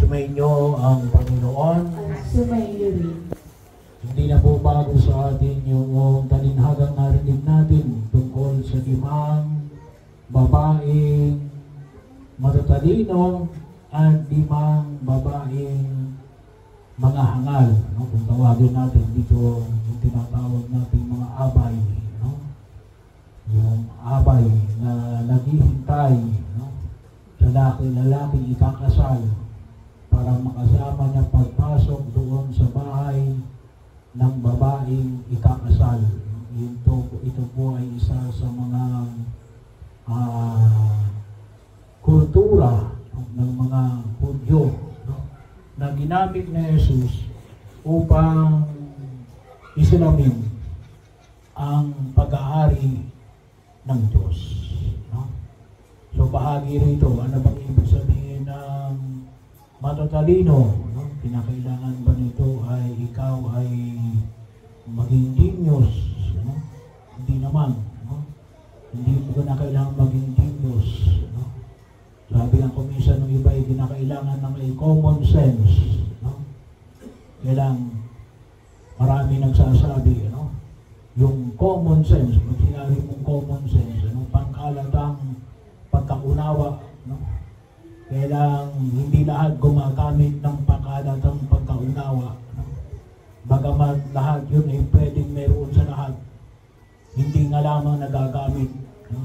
Sumainyo ang Panginoon. At sumainyo rin. Hindi na po bago sa atin yung talinhagang narinig natin tungkol sa limang babaeng matatalino at limang babaeng mga hangal. No? Kung tawagin natin dito, yung tinatawag natin mga abay. No? Yung abay na naghihintay, no? Sa lalaking ikakasal para makasama niya pagpasok doon sa bahay ng babaeng ikakasal. Ito po ay isa sa mga kultura ng mga Hudyo, no? Na ginamit ni Jesus upang islamin ang pag-aari ng Diyos. No? So bahagi rito, ano bang ibig sabihin ng matatalino? No? Kinakailangan ba nito ay ikaw ay maging genius? No? Hindi naman. No? Hindi mo na kailangan maging genius. No? Sabi ng kumisa ng iba ay kinakailangan ng may common sense. No? Kailang marami nagsasabi, no? Yung common sense, pag sinabi mong common sense, ano, pangkalatang pagkaunawa, no? Kailang hindi lahat gumagamit ng pangkalatang pagkaunawa, no? Bagamat lahat yun ay pwedeng meron sa lahat, hindi nga lamang nagagamit, no?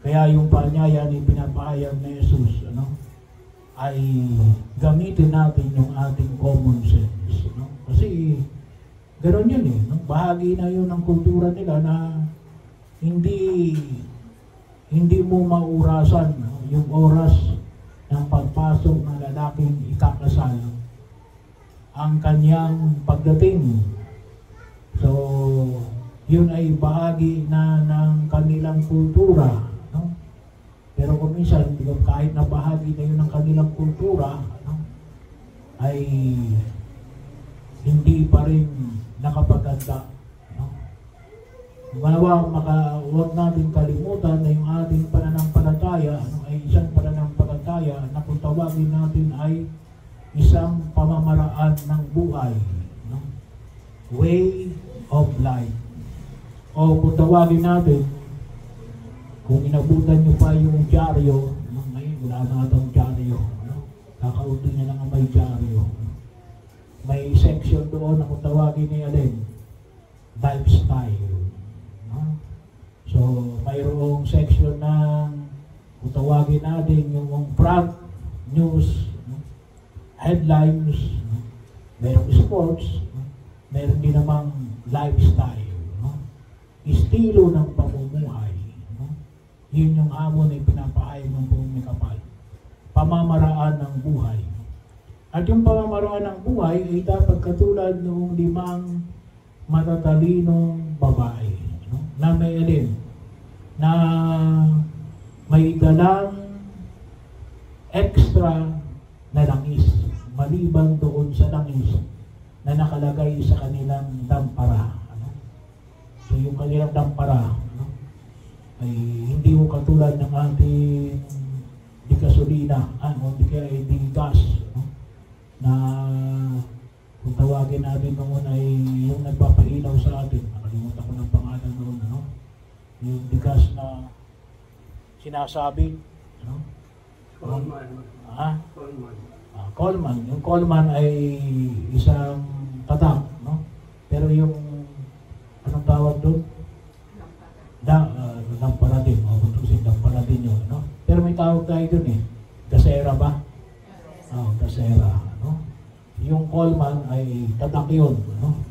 Kaya yung paanyaya ni pinapahayag ni Jesus, ano, ay gamitin natin yung ating common sense, no? Kasi gano'n yun eh, no? Bahagi na yun ng kultura nila na hindi mo maurasan, no? Yung oras ng pagpasok ng lalaking ikakasal, ang kanyang pagdating. So, yun ay bahagi na ng kanilang kultura, no? Pero kung minsan, kahit na bahagi na yun ng kanilang kultura, no? Ay hindi pa rin nakapaganda. No? Huwag natin kalimutan na yung ating pananampalataya, ano, ay isang pananampalataya na kung tawagin natin ay isang pamamaraan ng buhay. No? Way of life. O kung tawagin natin, kung inabutan nyo pa yung dyaryo, no? Ngayon wala na itong dyaryo. No? Kakaunti na lang ang may dyaryo. May section doon na kung tawagin niya din, lifestyle. No? So, mayroong section ng kung tawagin natin yung front news, no? Headlines, no? Mayroong sports, no? Mayroon din namang lifestyle. No? Estilo ng pamumuhay. No? Yun yung amon ay pinapahayag ng buong kapal. Pamamaraan ng buhay. At yung pamamaraan ng buhay ay dapat katulad ng limang matatalinong babae, no? Na may alin, na may dalang extra na langis, maliban doon sa langis na nakalagay sa kanilang dampara. Ano? So yung kanilang dampara, no? Ay hindi mo katulad ng ating di gasolina, di kaya di gas, no? Na kung tawagin natin noon ay yung nagpapailaw sa atin, nakalimutan ko ng pangalan noon, no? Yung bigas na sinasabi, no? Coleman. Yung Coleman ay isang tatak, no? Pero yung anong tawag doon? Dampara din, dampara din yun, no? Pero may tawag tayo doon eh, gasera ba? Gasera. No? Yung Coleman ay tatak yun, no?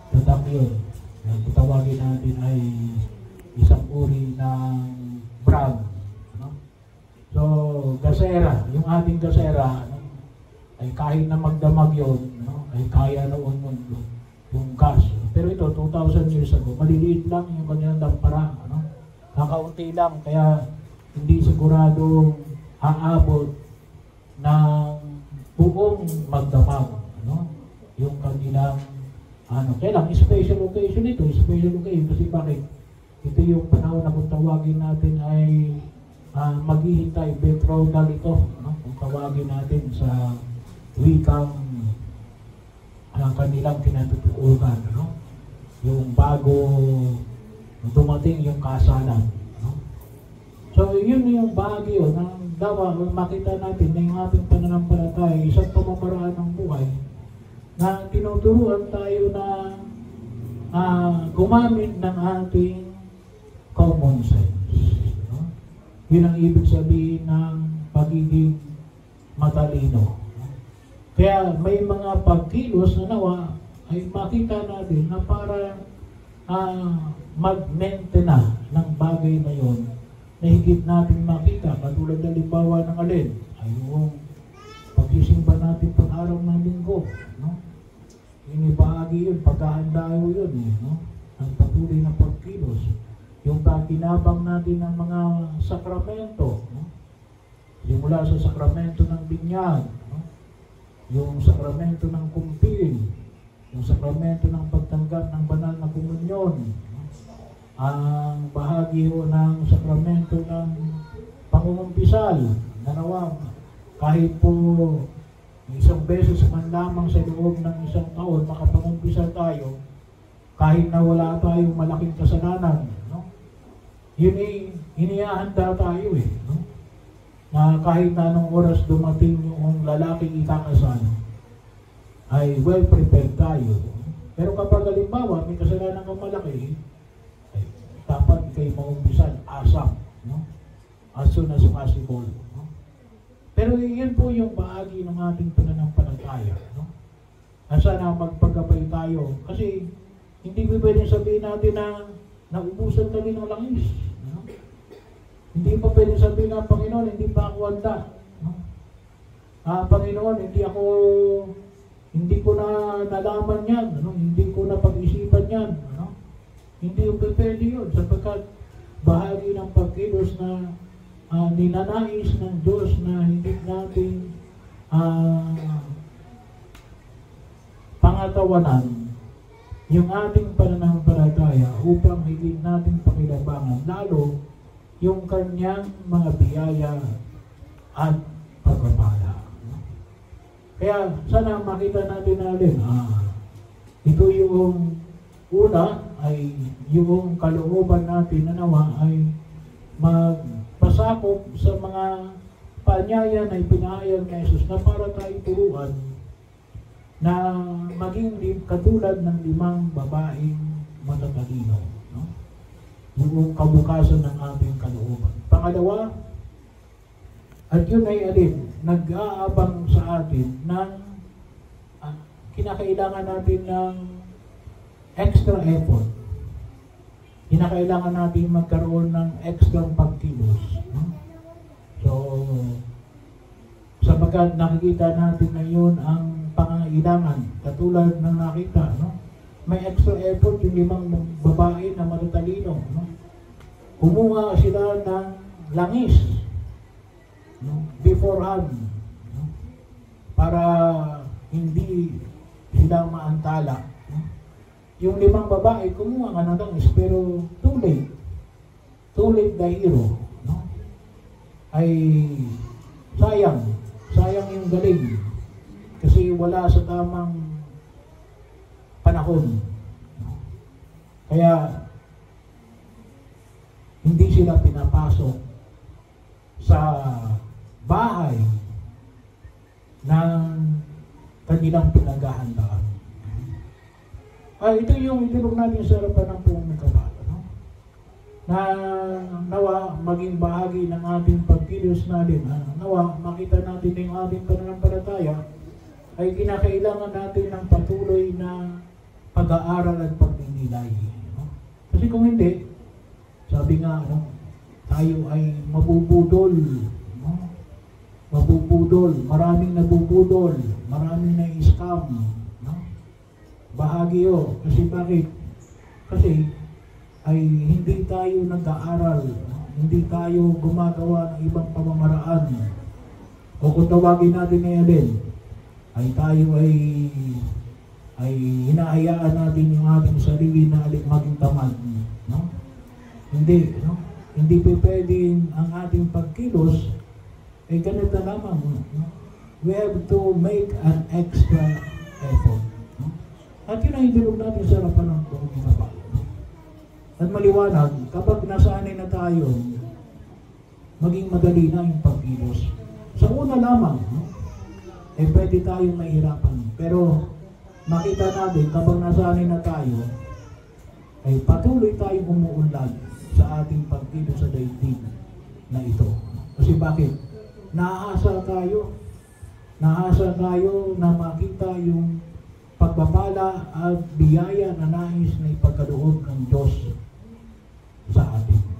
Tatak yun. Kung tawagin natin ay isang uri ng brand, no? So, gasera, yung ating gasera, no? Ay kahit na magdamag yun, no? Ay kaya noon yung gas. Pero ito, 2,000 years ago, maliliit lang yung kanilang dampara, no? Kakaunti lang, kaya hindi sigurado aabot ng buong magdamag, no? Yung kanilang kailang special occasion ito, special occasion kasi bakit? Ito yung panahon na kung tawagin natin ay maghihintay, betrothal ito, no? Kung tawagin natin sa wikang kanilang kinatutuunan, no? Yung bago dumating yung kasalan, no? So yun yung bahagi yun na dapat makita natin na yung ating pananampalataya, isang pamamaraan ng buhay na tinuturuan tayo na gumamit ng ating common sense, no? Yun ang ibig sabihin ng pagiging matalino. Kaya may mga pagkilos na nawa ay makita natin na para mag-maintain ng bagay na yon na higit natin makita, katulad ng limbawa ng alin ay yung pagsisimba natin pag-araw ng linggo, no? Inibahagi yun, paghahanda yun, no? Ang patuloy na pagkilos, yung pakinabang natin ng mga sakramento, no? Simula sa sakramento ng binyag, no? Yung sakramento ng kumpil, yung sakramento ng pagtanggap ng banal na komunyon, no? Ang bahagi ho ng sakramento ng pangungumpisal, nanawa, kahit po isang beses man lamang sa loob ng isang taon, makapangumpisal tayo, kahit na wala tayong malaking kasalanan, no? Yun ay inihahanda tayo no? Na kahit na anong oras dumating yung lalaking ikakasal, ay well prepared tayo. Pero kapag halimbawa may kasalanan kang malaki, ay dapat kayo maumpisan ASAP, no? As soon as possible, no? Pero yun po yung bahagi ng ating pananampalataya, no? At sana magpagabay tayo kasi hindi po pwedeng sabihin natin na naubusan kami ng langis, no? Hindi pa pwedeng sabihin na, Panginoon, hindi pa ako handa, no? Panginoon, hindi ko na nalaman yan, ano? Hindi ko na pag-isipan yan, ano? Hindi yung pwede yun, sapagkat bahagi ng pagkilos na ninanais ng Diyos na hindi natin pangatawanan yung ating pananampalataya upang higit natin pakilabangan, lalo yung kanyang mga biyaya at pagpapala. Kaya sana makita natin ito yung una ay yung kalooban natin na nawa ay magpasakop sa mga paanyaya na ipinahayag ni Jesus na para tayo turuan na maging katulad ng 5 babaeng matatalino, no? Yung kabukasan ng ating kalooban. Pangalawa, at yun ay nag-aabang sa atin ng kinakailangan natin ng extra effort. Kinakailangan natin magkaroon ng extra pagkilos, no? So, sapagkat nakikita natin na yun ang pangangailangan, katulad ng nakita, no? May extra effort yung 5 babae na matatalino, no? Kumuha sila ng langis, no? Beforehand, no? Para hindi sila maantala, no? Yung 5 babae kumuha nga ng langis, pero too late the hero, no? Ay sayang yung galing kasi wala sa tamang panahon, no? Kaya hindi sila pinapasok sa bahay ng kanilang pinaghahandaan. Ito yung itinog natin sa harapan ng buong kabala, no? Na nawa maging bahagi ng ating pagkilos natin, nawa makita natin na yung ating pananampalataya ay kinakailangan natin ng patuloy na pag-aaral at pagninilay, no? Kasi kung hindi, sabi nga, no, tayo ay mabubudol, no? Mabubudol, maraming nabubudol, maraming na-scam, no? Bahagi yun. Kasi bakit? Kasi ay hindi tayo nag-aaral, no? Hindi tayo gumagawa ng ibang pamamaraan. O kung tawagin natin ngayon ay tayo ay hinahayaan natin yung ating sarili na maging tamad, no? Hindi, no? Hindi pwedeng ang ating pagkilos ay ganito lamang, no? we have to make an extra effort. No? At yun ang idulog natin sa harapan ng buong ginaba. At maliwanag, kapag nasanay na tayo, maging madali na yung pagkilos. Sa una lamang, no? Pwede tayong mahirapan. Pero makita natin, kapag nasanay na tayo, ay patuloy tayong umuunlad sa ating pagkilos sa daigdig na ito. Kasi bakit? Naasa tayo na makita yung pagpapala at biyaya na nais na ipagkaloob ng Diyos sa atin.